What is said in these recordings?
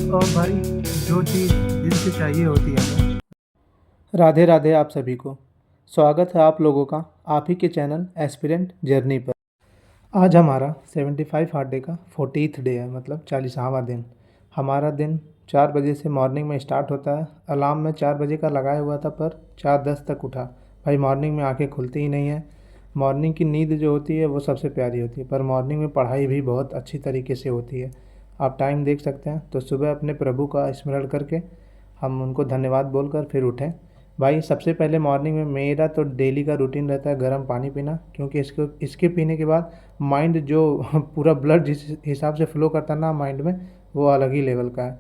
और भाई जो चीज़ दिल से चाहिए होती है हमें। राधे राधे आप सभी को। स्वागत है आप लोगों का आप ही के चैनल एस्पिरेंट जर्नी पर। आज हमारा 75 हार्ड डे का 40th डे है, मतलब 40वां दिन। हमारा दिन 4 बजे से मॉर्निंग में स्टार्ट होता है। अलार्म में 4 बजे का लगाया हुआ था, पर 4:10 तक उठा। भाई मॉर्निंग में आंखें खुलती ही नहीं है। मॉर्निंग की नींद जो होती है वो सबसे प्यारी होती है, पर मॉर्निंग में पढ़ाई भी बहुत अच्छी तरीके से होती है। आप टाइम देख सकते हैं। तो सुबह अपने प्रभु का स्मरण करके हम उनको धन्यवाद बोलकर फिर उठें। भाई सबसे पहले मॉर्निंग में मेरा तो डेली का रूटीन रहता है गर्म पानी पीना, क्योंकि इसके पीने के बाद माइंड जो पूरा ब्लड जिस हिसाब से फ्लो करता है ना माइंड में, वो अलग ही लेवल का है।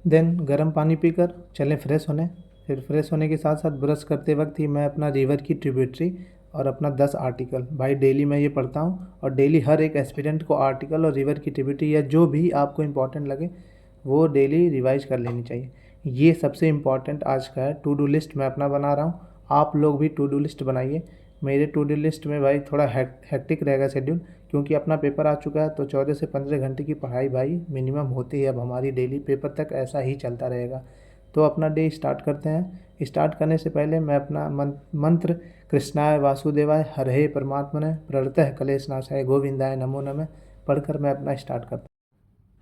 देन गर्म पानी पीकर चलें फ्रेश होने। फिर फ्रेश होने के साथ साथ ब्रश करते वक्त ही मैं अपना रिवर की ट्रिब्यूटरी और अपना 10 आर्टिकल भाई डेली मैं ये पढ़ता हूँ। और डेली हर एक एस्पिरेंट को आर्टिकल और रिवर की ट्रिब्यूटरी या जो भी आपको इम्पोर्टेंट लगे वो डेली रिवाइज कर लेनी चाहिए। ये सबसे इम्पॉर्टेंट आज का है। टू डू लिस्ट मैं अपना बना रहा हूँ, आप लोग भी टू डू लिस्ट बनाइए। मेरे टू डू लिस्ट में भाई थोड़ा हेक्टिक रहेगा शेड्यूल, क्योंकि अपना पेपर आ चुका है, तो 14 से 15 घंटे की पढ़ाई भाई मिनिमम होती है अब हमारी डेली। पेपर तक ऐसा ही चलता रहेगा। तो अपना डे स्टार्ट करते हैं। स्टार्ट करने से पहले मैं अपना मंत्र कृष्णाय वासुदेवाय हरे परमात्मने प्रणतः क्लेशनाशाय गोविंदाय नमो नमः पढ़कर मैं अपना स्टार्ट करता हूँ।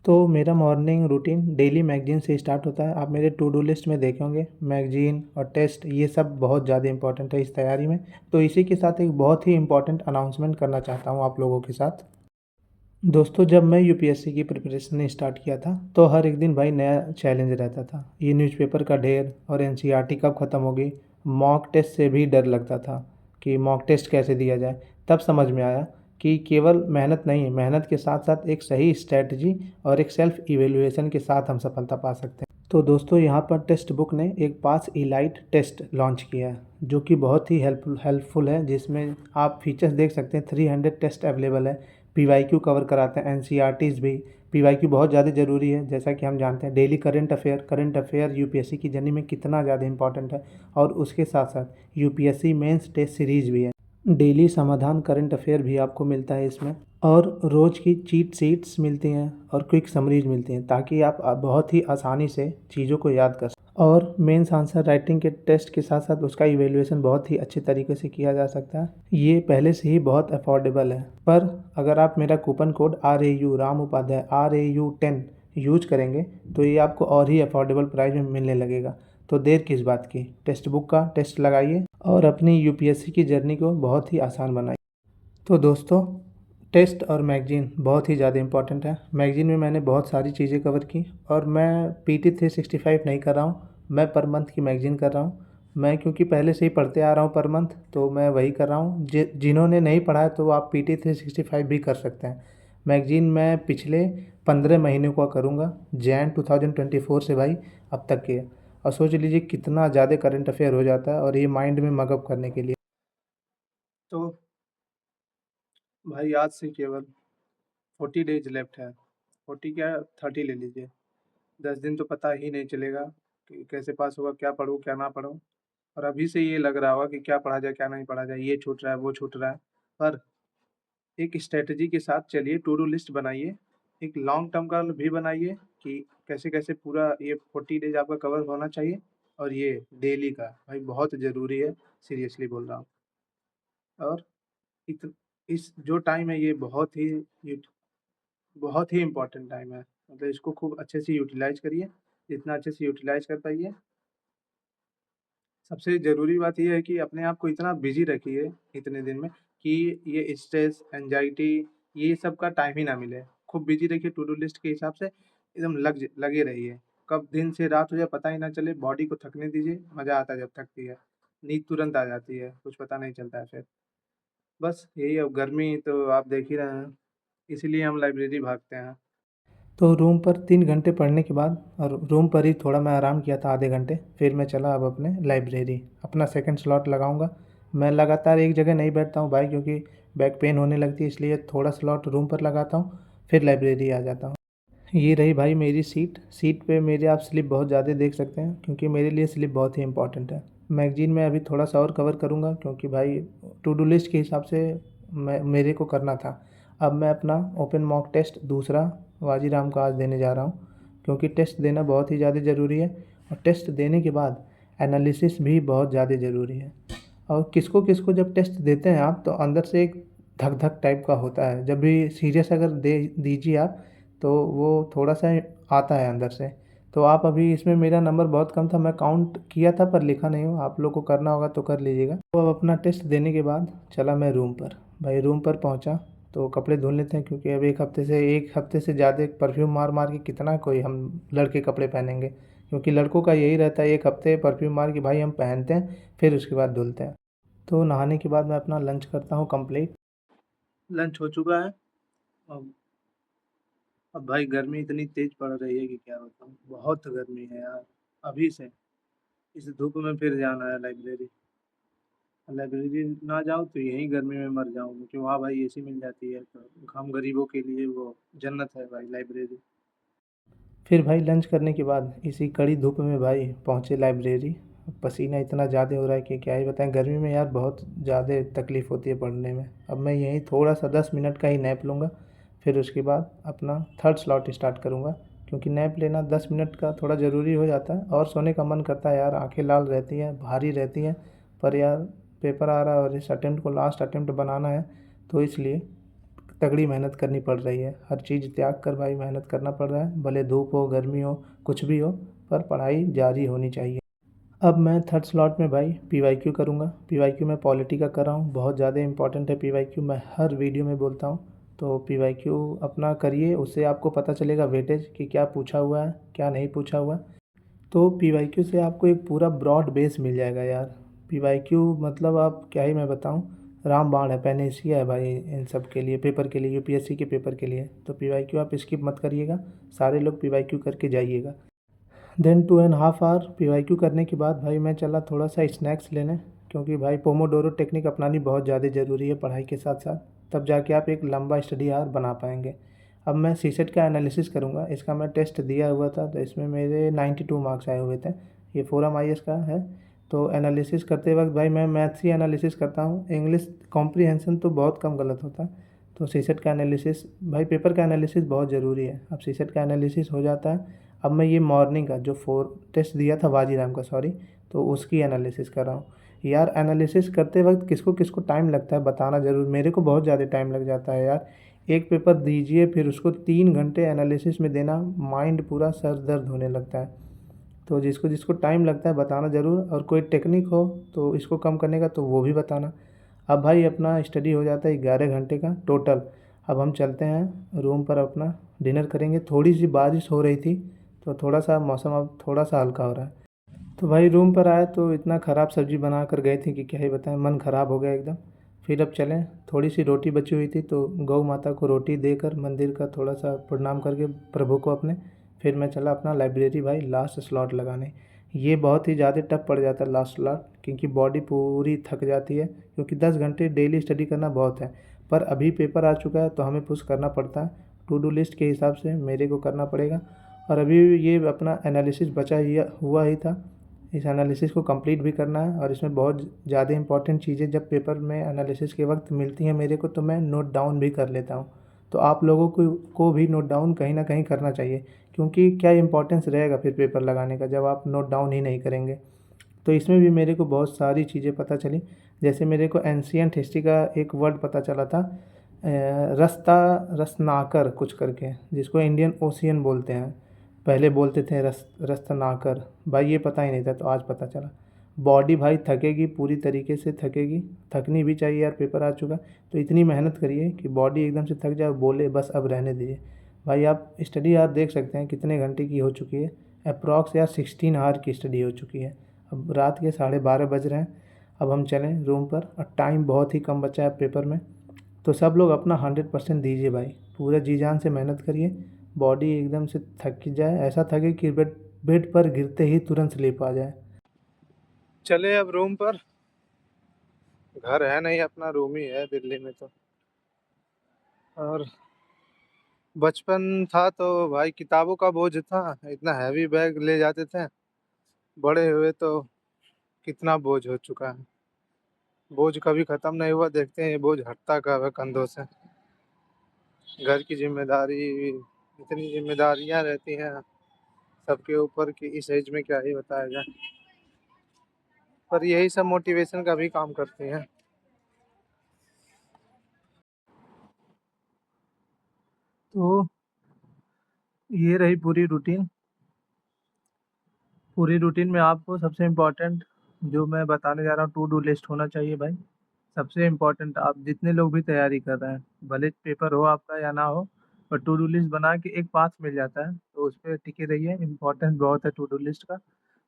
तो मेरा मॉर्निंग रूटीन डेली मैगजीन से स्टार्ट होता है। आप मेरे टू डू लिस्ट में देखेंगे मैगजीन और टेस्ट ये सब बहुत ज़्यादा इंपॉर्टेंट है इस तैयारी में। तो इसी के साथ एक बहुत ही इंपॉर्टेंट अनाउंसमेंट करना चाहता हूँ आप लोगों के साथ। दोस्तों, जब मैं यूपीएससी की प्रिपरेशन स्टार्ट किया था तो हर एक दिन भाई नया चैलेंज रहता था। ये न्यूज़पेपर का ढेर और एनसीईआरटी कब ख़त्म होगी। मॉक टेस्ट से भी डर लगता था कि मॉक टेस्ट कैसे दिया जाए। तब समझ में आया कि केवल मेहनत नहीं, मेहनत के साथ साथ एक सही स्ट्रैटेजी और एक सेल्फ इवेल्युएशन के साथ हम सफलता पा सकते हैं। तो दोस्तों, यहाँ पर टेक्स्ट बुक ने एक पास इलाइट टेस्ट लॉन्च किया है, जो कि बहुत ही हेल्पफुल है, जिसमें आप फीचर्स देख सकते हैं। 300 टेस्ट अवेलेबल है। पीवाईक्यू कवर कराते हैं, एनसीईआरटीज़ भी। पीवाईक्यू बहुत ज़्यादा ज़रूरी है, जैसा कि हम जानते हैं डेली करंट अफेयर यूपीएससी की जर्नी में कितना ज़्यादा इंपॉर्टेंट है। और उसके साथ साथ यूपीएससी मेंस टेस्ट सीरीज़ भी है। डेली समाधान करंट अफेयर भी आपको मिलता है इसमें, और रोज़ की चीट शीट्स मिलती हैं और क्विक समरीज मिलती हैं, ताकि आप बहुत ही आसानी से चीज़ों को याद कर सकें। और मेंस आंसर राइटिंग के टेस्ट के साथ साथ उसका इवेल्युएशन बहुत ही अच्छे तरीके से किया जा सकता है। ये पहले से ही बहुत अफोर्डेबल है, पर अगर आप मेरा coupon code RAU Ram Upadhyay RAU10 use करेंगे तो ये आपको और ही अफोर्डेबल प्राइस में मिलने लगेगा। तो देर किस बात की, टेक्स्ट बुक का टेस्ट लगाइए और अपनी यूपीएससी की जर्नी को बहुत ही आसान बनाइए। तो दोस्तों, टेस्ट और मैगजीन बहुत ही ज़्यादा इंपॉर्टेंट है। मैगजीन में मैंने बहुत सारी चीज़ें कवर की, और मैं PT 365 नहीं कर रहा हूँ, मैं पर मंथ की मैगजीन कर रहा हूँ। मैं क्योंकि पहले से ही पढ़ते आ रहा हूँ पर मंथ, तो मैं वही कर रहा हूँ। जिन्होंने नहीं पढ़ा है तो आप PT 365 भी कर सकते हैं। मैगजीन मैं पिछले 15 महीने का करूँगा, जैन 2024 से भाई अब तक के। और सोच लीजिए कितना ज़्यादा करंट अफेयर हो जाता है, और ये माइंड में मगअप करने के लिए। तो भाई आज से केवल 40 डेज लेफ्ट है। 40 क्या, 30 ले लीजिए। 10 दिन तो पता ही नहीं चलेगा कि कैसे पास होगा, क्या पढूं क्या ना पढूं। और अभी से ये लग रहा होगा कि क्या पढ़ा जाए क्या नहीं पढ़ा जाए, ये छूट रहा है वो छूट रहा है। पर एक स्ट्रेटजी के साथ चलिए, टू डू लिस्ट बनाइए, एक लॉन्ग टर्म का भी बनाइए कि कैसे कैसे पूरा ये 40 डेज आपका कवर होना चाहिए। और ये डेली का भाई बहुत ज़रूरी है, सीरियसली बोल रहा हूँ। और इत, इस जो टाइम है ये बहुत ही इम्पोर्टेंट टाइम है। मतलब इसको खूब अच्छे से यूटिलाइज करिए, जितना अच्छे से यूटिलाइज कर पाइए। सबसे ज़रूरी बात ये है कि अपने आप को इतना बिजी रखिए इतने दिन में कि ये स्ट्रेस एंजाइटी ये सब का टाइम ही ना मिले। खूब बिजी रखिए, टू डू लिस्ट के हिसाब से एकदम लगे रहिए। कब दिन से रात हो जाए पता ही ना चले। बॉडी को थकने दीजिए, मज़ा आता है जब थकती है। नींद तुरंत आ जाती है, कुछ पता नहीं चलता है फिर। बस यही, अब गर्मी तो आप देख ही रहे हैं, इसीलिए हम लाइब्रेरी भागते हैं। तो रूम पर 3 घंटे पढ़ने के बाद, और रूम पर ही थोड़ा मैं आराम किया था आधे घंटे, फिर मैं चला अब अपने लाइब्रेरी। अपना सेकंड स्लॉट लगाऊंगा। मैं लगातार एक जगह नहीं बैठता हूँ भाई, क्योंकि बैक पेन होने लगती है, इसलिए थोड़ा स्लॉट रूम पर लगाता हूँ, फिर लाइब्रेरी आ जाता हूँ। ये रही भाई मेरी सीट पे मेरे आप स्लिप बहुत ज़्यादा देख सकते हैं, क्योंकि मेरे लिए स्लिप बहुत ही इंपॉर्टेंट है। मैगजीन में अभी थोड़ा सा और कवर करूँगा, क्योंकि भाई टू डू लिस्ट के हिसाब से मेरे को करना था। अब मैं अपना ओपन मॉक टेस्ट दूसरा वाजीराम का आज देने जा रहा हूँ। क्योंकि टेस्ट देना बहुत ही ज़्यादा ज़रूरी है और टेस्ट देने के बाद एनालिसिस भी बहुत ज़्यादा ज़रूरी है। और किसको किसको जब टेस्ट देते हैं आप तो अंदर से एक धक धक टाइप का होता है, जब भी सीरियस अगर दे दीजिए आप तो वो थोड़ा सा आता है अंदर से। तो आप अभी इसमें मेरा नंबर बहुत कम था, मैं काउंट किया था पर लिखा नहीं हूँ, आप लोग को करना होगा तो कर लीजिएगा। तो अब अपना टेस्ट देने के बाद चला मैं रूम पर। भाई रूम पर पहुँचा तो कपड़े धुल लेते हैं, क्योंकि अब एक हफ्ते से ज़्यादा परफ्यूम मार मार के कितना कोई हम लड़के कपड़े पहनेंगे, क्योंकि लड़कों का यही रहता है, एक हफ्ते परफ्यूम मार के भाई हम पहनते हैं फिर उसके बाद धुलते हैं। तो नहाने के बाद मैं अपना लंच करता हूँ कंप्लीट। लंच हो चुका है। अब अब भाई गर्मी इतनी तेज पड़ रही है कि क्या बताऊँ, बहुत गर्मी है यार। अभी से इस धूप में फिर जाना है लाइब्रेरी। लाइब्रेरी ना जाऊँ तो यहीं गर्मी में मर जाऊँ, क्योंकि वहाँ भाई एसी मिल जाती है, तो हम गरीबों के लिए वो जन्नत है भाई लाइब्रेरी। फिर भाई लंच करने के बाद इसी कड़ी धूप में भाई पहुँचे लाइब्रेरी। पसीना इतना ज़्यादा हो रहा है कि क्या ही बताएं, गर्मी में यार बहुत ज़्यादा तकलीफ़ होती है पढ़ने में। अब मैं यहीं थोड़ा सा 10 मिनट का ही नैप लूँगा, फिर उसके बाद अपना थर्ड स्लॉट स्टार्ट करूँगा, क्योंकि नैप लेना 10 मिनट का थोड़ा ज़रूरी हो जाता है और सोने का मन करता है यार, आंखें लाल रहती हैं, भारी रहती हैं। पर यार पेपर आ रहा है और इस अटेम्प्ट को लास्ट अटेम्प्ट बनाना है, तो इसलिए तगड़ी मेहनत करनी पड़ रही है। हर चीज़ त्याग कर भाई मेहनत करना पड़ रहा है, भले धूप हो गर्मी हो कुछ भी हो, पर पढ़ाई जारी होनी चाहिए। अब मैं थर्ड स्लॉट में भाई पीवाईक्यू करूँगा। पीवाईक्यू मैं पॉलिटी का कर रहा हूँ, बहुत ज़्यादा इंपॉर्टेंट है पीवाईक्यू, मैं हर वीडियो में बोलता हूँ। तो पीवाईक्यू अपना करिए, उससे आपको पता चलेगा वेटेज कि क्या पूछा हुआ है क्या नहीं पूछा हुआ है। तो पीवाईक्यू से आपको एक पूरा ब्रॉड बेस मिल जाएगा यार। पीवाईक्यू मतलब आप क्या ही मैं बताऊं, रामबाण है, पैनेसिया है भाई इन सब के लिए, पेपर के लिए, यूपीएससी के पेपर के लिए। तो पीवाईक्यू आप स्किप मत करिएगा, सारे लोग पीवाईक्यू करके जाइएगा। देन 2.5 आवर पीवाईक्यू करने के बाद भाई मैं चला थोड़ा सा स्नैक्स लेने, क्योंकि भाई पोमोडोरो टेक्निक अपनानी बहुत ज़्यादा ज़रूरी है पढ़ाई के साथ साथ, तब जाके आप एक लंबा स्टडी आवर बना पाएंगे। अब मैं सीसेट का एनालिसिस करूँगा, इसका मैं टेस्ट दिया हुआ था तो इसमें मेरे 92 मार्क्स आए हुए थे। ये फोरम आईएएस का है। तो एनालिसिस करते वक्त भाई मैं मैथ्स ही एनालिसिस करता हूँ, इंग्लिश कॉम्प्रीहेंशन तो बहुत कम गलत होता है। तो सीसेट का एनालिसिस भाई, पेपर का एनालिसिस बहुत ज़रूरी है। अब सीसेट का एनालिसिस हो जाता है। अब मैं ये मॉर्निंग का जो फोर टेस्ट दिया था वाजीराम का, सॉरी, तो उसकी एनालिसिस कर रहा हूँ। यार एनालिसिस करते वक्त किसको किसको टाइम लगता है बताना ज़रूर, मेरे को बहुत ज़्यादा टाइम लग जाता है यार। एक पेपर दीजिए फिर उसको 3 घंटे एनालिसिस में देना, माइंड पूरा सर दर्द होने लगता है। तो जिसको जिसको टाइम लगता है बताना ज़रूर, और कोई टेक्निक हो तो इसको कम करने का तो वो भी बताना। अब भाई अपना स्टडी हो जाता है 11 घंटे का टोटल। अब हम चलते हैं रूम पर, अपना डिनर करेंगे। थोड़ी सी बारिश हो रही थी तो थोड़ा सा मौसम अब थोड़ा सा हल्का हो रहा है। तो भाई रूम पर आए तो इतना ख़राब सब्ज़ी बना कर गए थे कि क्या ही बताएं, मन ख़राब हो गया एकदम। फिर अब चलें, थोड़ी सी रोटी बची हुई थी तो गौ माता को रोटी देकर मंदिर का थोड़ा सा प्रणाम करके प्रभु को अपने, फिर मैं चला अपना लाइब्रेरी भाई लास्ट स्लॉट लगाने। ये बहुत ही ज़्यादा टफ पड़ जाता है लास्ट स्लॉट, क्योंकि बॉडी पूरी थक जाती है, क्योंकि 10 घंटे डेली स्टडी करना बहुत है। पर अभी पेपर आ चुका है तो हमें पुश करना पड़ता है, टू डू लिस्ट के हिसाब से मेरे को करना पड़ेगा। और अभी ये अपना एनालिसिस बचा हुआ ही था, इस एनालिसिस को कंप्लीट भी करना है। और इसमें बहुत ज़्यादा इंपॉर्टेंट चीज़ें जब पेपर में एनालिसिस के वक्त मिलती हैं मेरे को तो मैं नोट डाउन भी कर लेता हूँ। तो आप लोगों को भी नोट डाउन कहीं ना कहीं करना चाहिए, क्योंकि क्या इंपॉर्टेंस रहेगा फिर पेपर लगाने का जब आप नोट डाउन ही नहीं करेंगे। तो इसमें भी मेरे को बहुत सारी चीज़ें पता चली, जैसे मेरे को एंशियंट हिस्ट्री का एक वर्ड पता चला था, रस्ता रसनाकर कुछ करके, जिसको इंडियन ओशियन बोलते हैं, पहले बोलते थे रस्तनाकर। भाई ये पता ही नहीं था तो आज पता चला। बॉडी भाई थकेगी, पूरी तरीके से थकेगी, थकनी भी चाहिए यार, पेपर आ चुका। तो इतनी मेहनत करिए कि बॉडी एकदम से थक जाए, बोले बस अब रहने दीजिए। भाई आप स्टडी यार देख सकते हैं कितने घंटे की हो चुकी है, अप्रॉक्स यार 16 आवर की स्टडी हो चुकी है। अब रात के 12:30 बज रहे हैं। अब हम चलें रूम पर, और टाइम बहुत ही कम बचा है पेपर में। तो सब लोग अपना 100% दीजिए भाई, पूरे जी जान से मेहनत करिए। बॉडी एकदम से थक जाए, ऐसा थके कि बेड बेड पर गिरते ही तुरंत स्लीप आ जाए। चले अब रूम पर, घर है नहीं, अपना रूम ही है दिल्ली में तो। और बचपन था तो भाई किताबों का बोझ था, इतना हैवी बैग ले जाते थे। बड़े हुए तो कितना बोझ हो चुका है, बोझ कभी ख़त्म नहीं हुआ, देखते हैं ये बोझ हटता कब है कंधों से। घर की जिम्मेदारी, इतनी जिम्मेदारियां रहती हैं, सबके ऊपर कि इस एज में क्या ही बताया जाए, पर यही सब मोटिवेशन का भी काम करते हैं। तो ये रही पूरी रूटीन में आपको सबसे इम्पोर्टेंट जो मैं बताने जा रहा हूँ, टू डू लिस्ट होना चाहिए भाई। सबसे इम्पोर्टेंट, आप जितने लोग भी तैयारी कर रहे हैं, भले पेपर हो आपका या ना हो, पर टू डू लिस्ट बना के एक पास मिल जाता है तो उस पर टिके रहिए। इम्पोर्टेंस बहुत है टू डू लिस्ट का,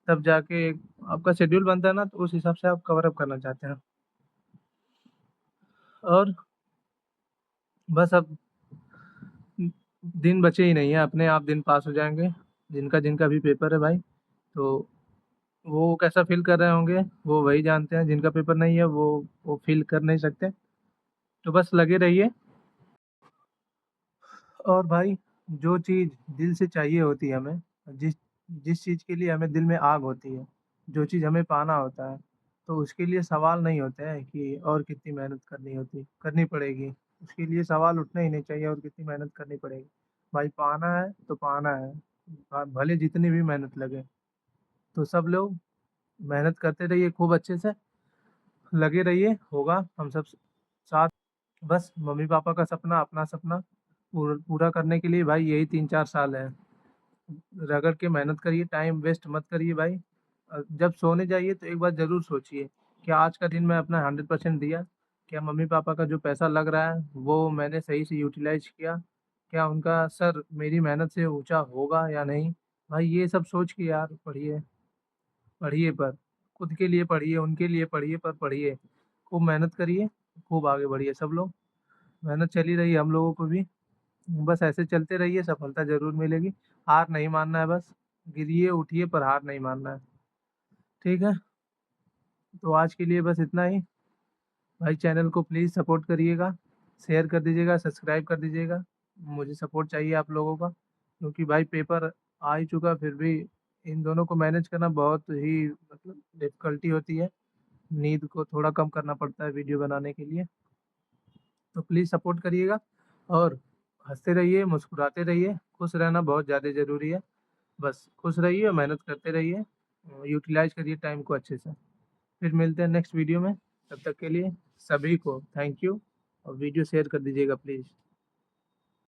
तब जाके आपका शेड्यूल बनता है ना, तो उस हिसाब से आप कवर अप करना चाहते हैं। और बस अब दिन बचे ही नहीं है, अपने आप दिन पास हो जाएंगे। जिनका जिनका भी पेपर है भाई, तो वो कैसा फील कर रहे होंगे वो वही जानते हैं। जिनका पेपर नहीं है वो फील कर नहीं सकते। तो बस लगे रहिए। और भाई, जो चीज़ दिल से चाहिए होती है हमें, जिस जिस चीज़ के लिए हमें दिल में आग होती है, जो चीज़ हमें पाना होता है, तो उसके लिए सवाल नहीं होते हैं कि और कितनी मेहनत करनी पड़ेगी। उसके लिए सवाल उठने ही नहीं चाहिए और कितनी मेहनत करनी पड़ेगी। भाई पाना है तो पाना है, भले जितनी भी मेहनत लगे। तो सब लोग मेहनत करते रहिए, खूब अच्छे से लगे रहिए, होगा हम सब साथ। बस मम्मी पापा का सपना, अपना सपना पूरा करने के लिए भाई यही 3-4 साल है। रगड़ के मेहनत करिए, टाइम वेस्ट मत करिए भाई। जब सोने जाइए तो एक बार ज़रूर सोचिए, क्या आज का दिन मैं अपना 100% दिया? क्या मम्मी पापा का जो पैसा लग रहा है वो मैंने सही से यूटिलाइज किया? क्या उनका सर मेरी मेहनत से ऊंचा होगा या नहीं? भाई ये सब सोच के यार पढ़िए। पढ़िए पर खुद के लिए पढ़िए, उनके लिए पढ़िए, पर पढ़िए, खूब मेहनत करिए, खूब आगे बढ़िए। सब लोग मेहनत चली रही है, हम लोगों को भी बस ऐसे चलते रहिए, सफलता ज़रूर मिलेगी। हार नहीं मानना है बस, गिरिए उठिए पर हार नहीं मानना है। ठीक है? तो आज के लिए बस इतना ही। भाई चैनल को प्लीज़ सपोर्ट करिएगा, शेयर कर दीजिएगा, सब्सक्राइब कर दीजिएगा। मुझे सपोर्ट चाहिए आप लोगों का, क्योंकि भाई पेपर आ ही चुका, फिर भी इन दोनों को मैनेज करना बहुत ही मतलब डिफ़िकल्टी होती है। नींद को थोड़ा कम करना पड़ता है वीडियो बनाने के लिए। तो प्लीज़ सपोर्ट करिएगा और हँसते रहिए, मुस्कुराते रहिए। खुश रहना बहुत ज़्यादा ज़रूरी है। बस खुश रहिए और मेहनत करते रहिए। यूटिलाइज़ करिए टाइम को अच्छे से। फिर मिलते हैं नेक्स्ट वीडियो में। तब तक के लिए सभी को थैंक यू, और वीडियो शेयर कर दीजिएगा प्लीज़।